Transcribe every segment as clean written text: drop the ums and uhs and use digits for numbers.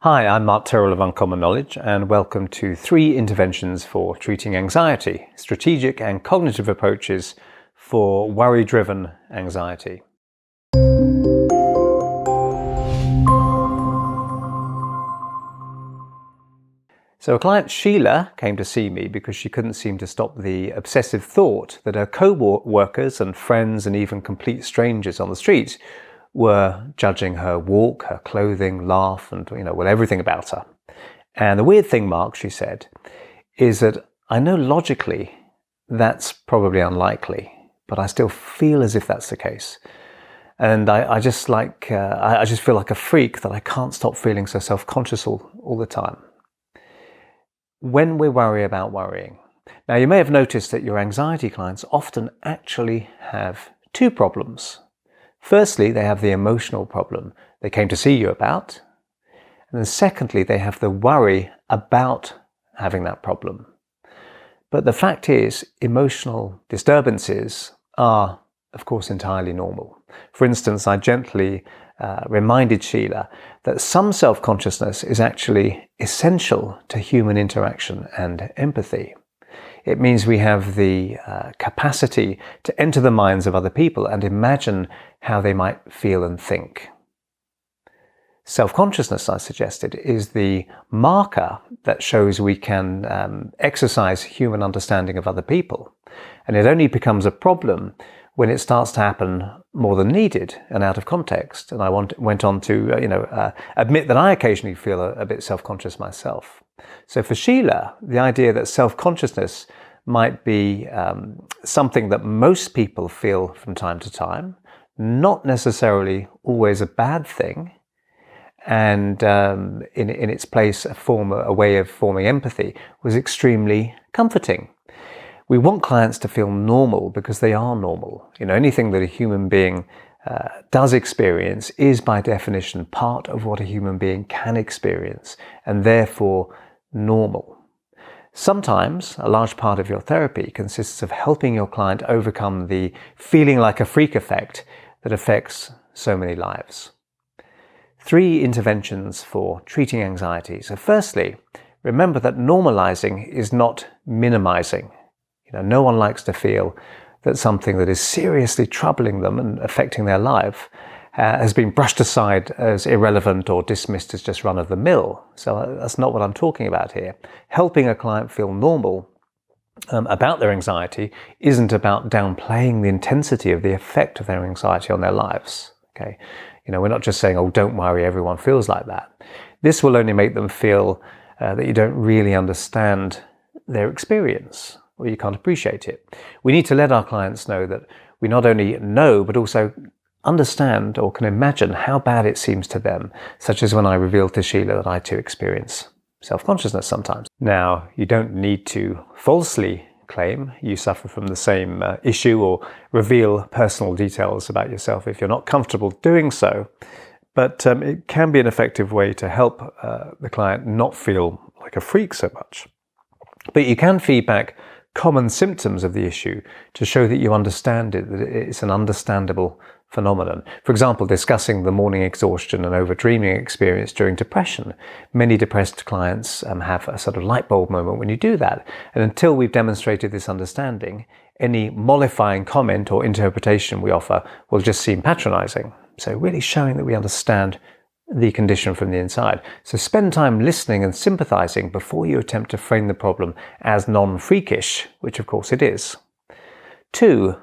Hi, I'm Mark Tyrrell of Uncommon Knowledge, and welcome to 3 interventions for treating anxiety, strategic and cognitive approaches for worry-driven anxiety. So a client, Sheila, came to see me because she couldn't seem to stop the obsessive thought that her co-workers and friends and even complete strangers on the street were judging her walk, her clothing, laugh, and everything about her. And the weird thing, Mark, she said, is that I know logically that's probably unlikely, but I still feel as if that's the case. And I just feel like a freak that I can't stop feeling so self-conscious all the time. When we worry about worrying. Now, you may have noticed that your anxiety clients often actually have 2 problems. Firstly, they have the emotional problem they came to see you about. And then secondly, they have the worry about having that problem. But the fact is, emotional disturbances are, of course, entirely normal. For instance, I gently reminded Sheila that some self-consciousness is actually essential to human interaction and empathy. It means we have the capacity to enter the minds of other people and imagine how they might feel and think. Self-consciousness, I suggested, is the marker that shows we can exercise human understanding of other people. And it only becomes a problem when it starts to happen more than needed and out of context. And I went on to admit that I occasionally feel a bit self-conscious myself. So for Sheila, the idea that self-consciousness might be something that most people feel from time to time, not necessarily always a bad thing, and in its place a way of forming empathy, was extremely comforting. We want clients to feel normal because they are normal. Anything that a human being does experience is by definition part of what a human being can experience, and therefore normal. Sometimes a large part of your therapy consists of helping your client overcome the feeling like a freak effect that affects so many lives. 3 interventions for treating anxiety. So firstly, remember that normalizing is not minimizing. No one likes to feel that something that is seriously troubling them and affecting their life has been brushed aside as irrelevant or dismissed as just run-of-the-mill. So that's not what I'm talking about here. Helping a client feel normal about their anxiety isn't about downplaying the intensity of the effect of their anxiety on their lives. Okay, we're not just saying, "Oh, don't worry, everyone feels like that." This will only make them feel that you don't really understand their experience, or you can't appreciate it. We need to let our clients know that we not only know, but also understand or can imagine how bad it seems to them, such as when I revealed to Sheila that I too experience self-consciousness sometimes. Now, you don't need to falsely claim you suffer from the same issue or reveal personal details about yourself if you're not comfortable doing so, but it can be an effective way to help the client not feel like a freak so much. But you can feedback common symptoms of the issue to show that you understand it, that it's an understandable phenomenon. For example, discussing the morning exhaustion and overdreaming experience during depression. Many depressed clients have a sort of light bulb moment when you do that. And until we've demonstrated this understanding, any mollifying comment or interpretation we offer will just seem patronizing. So really showing that we understand the condition from the inside. So spend time listening and sympathizing before you attempt to frame the problem as non-freakish, which of course it is. 2,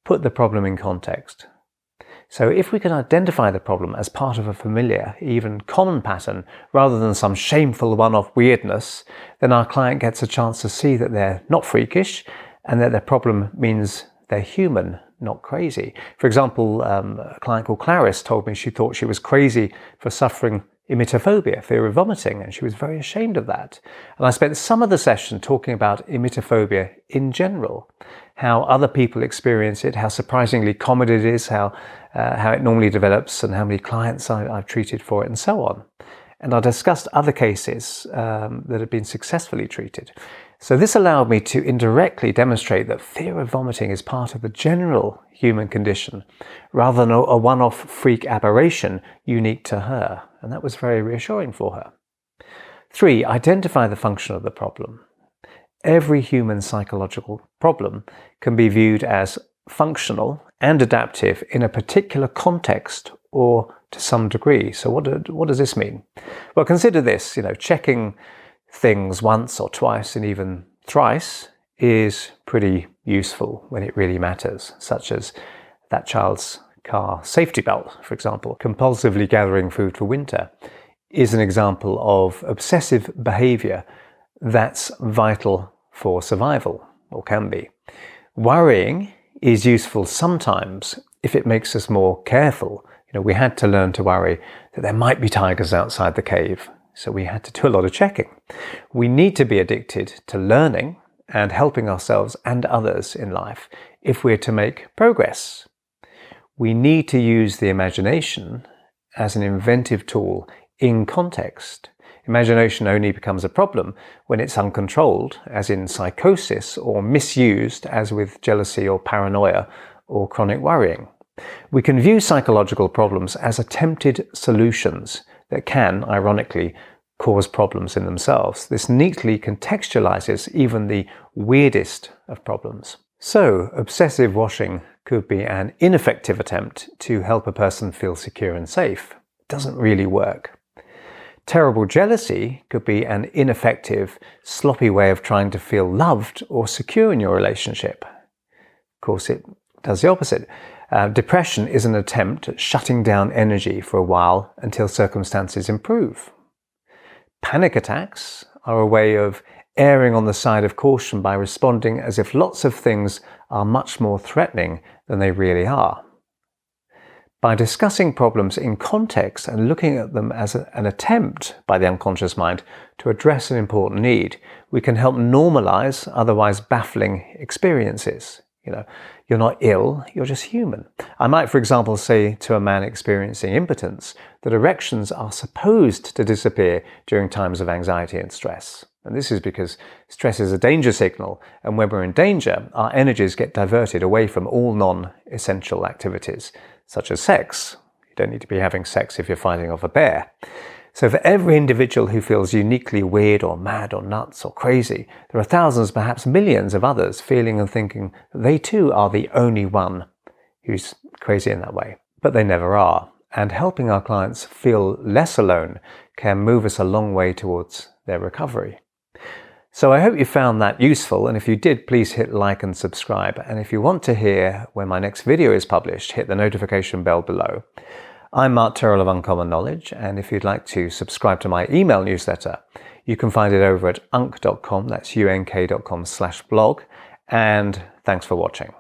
put the problem in context. So if we can identify the problem as part of a familiar, even common pattern, rather than some shameful one-off weirdness, then our client gets a chance to see that they're not freakish and that their problem means they're human, not crazy. For example, a client called Clarice told me she thought she was crazy for suffering emetophobia, fear of vomiting, and she was very ashamed of that. And I spent some of the session talking about emetophobia in general, how other people experience it, how surprisingly common it is, how it normally develops, and how many clients I've treated for it, and so on. And I discussed other cases that have been successfully treated. So this allowed me to indirectly demonstrate that fear of vomiting is part of the general human condition, rather than a one-off freak aberration unique to her. And that was very reassuring for her. 3, identify the function of the problem. Every human psychological problem can be viewed as functional and adaptive in a particular context or to some degree. So what does this mean? Well, consider this, checking things once or twice and even thrice is pretty useful when it really matters, such as that child's car safety belt, for example. Compulsively gathering food for winter is an example of obsessive behavior that's vital for survival, or can be. Worrying is useful sometimes if it makes us more careful. We had to learn to worry that there might be tigers outside the cave, so we had to do a lot of checking. We need to be addicted to learning and helping ourselves and others in life if we're to make progress. We need to use the imagination as an inventive tool in context. Imagination only becomes a problem when it's uncontrolled, as in psychosis, or misused, as with jealousy or paranoia or chronic worrying. We can view psychological problems as attempted solutions that can, ironically, cause problems in themselves. This neatly contextualizes even the weirdest of problems. So, obsessive washing could be an ineffective attempt to help a person feel secure and safe. It doesn't really work. Terrible jealousy could be an ineffective, sloppy way of trying to feel loved or secure in your relationship. Of course, it does the opposite. Depression is an attempt at shutting down energy for a while until circumstances improve. Panic attacks are a way of erring on the side of caution by responding as if lots of things are much more threatening than they really are. By discussing problems in context and looking at them as an attempt by the unconscious mind to address an important need, we can help normalize otherwise baffling experiences. You're not ill, you're just human. I might, for example, say to a man experiencing impotence that erections are supposed to disappear during times of anxiety and stress. And this is because stress is a danger signal, and when we're in danger, our energies get diverted away from all non-essential activities, such as sex. You don't need to be having sex if you're fighting off a bear. So for every individual who feels uniquely weird or mad or nuts or crazy, there are thousands, perhaps millions of others feeling and thinking that they too are the only one who's crazy in that way. But they never are. And helping our clients feel less alone can move us a long way towards their recovery. So I hope you found that useful, and if you did, please hit like and subscribe. And if you want to hear when my next video is published, hit the notification bell below. I'm Mark Tyrrell of Uncommon Knowledge, and if you'd like to subscribe to my email newsletter, you can find it over at unk.com, that's unk.com/blog, and thanks for watching.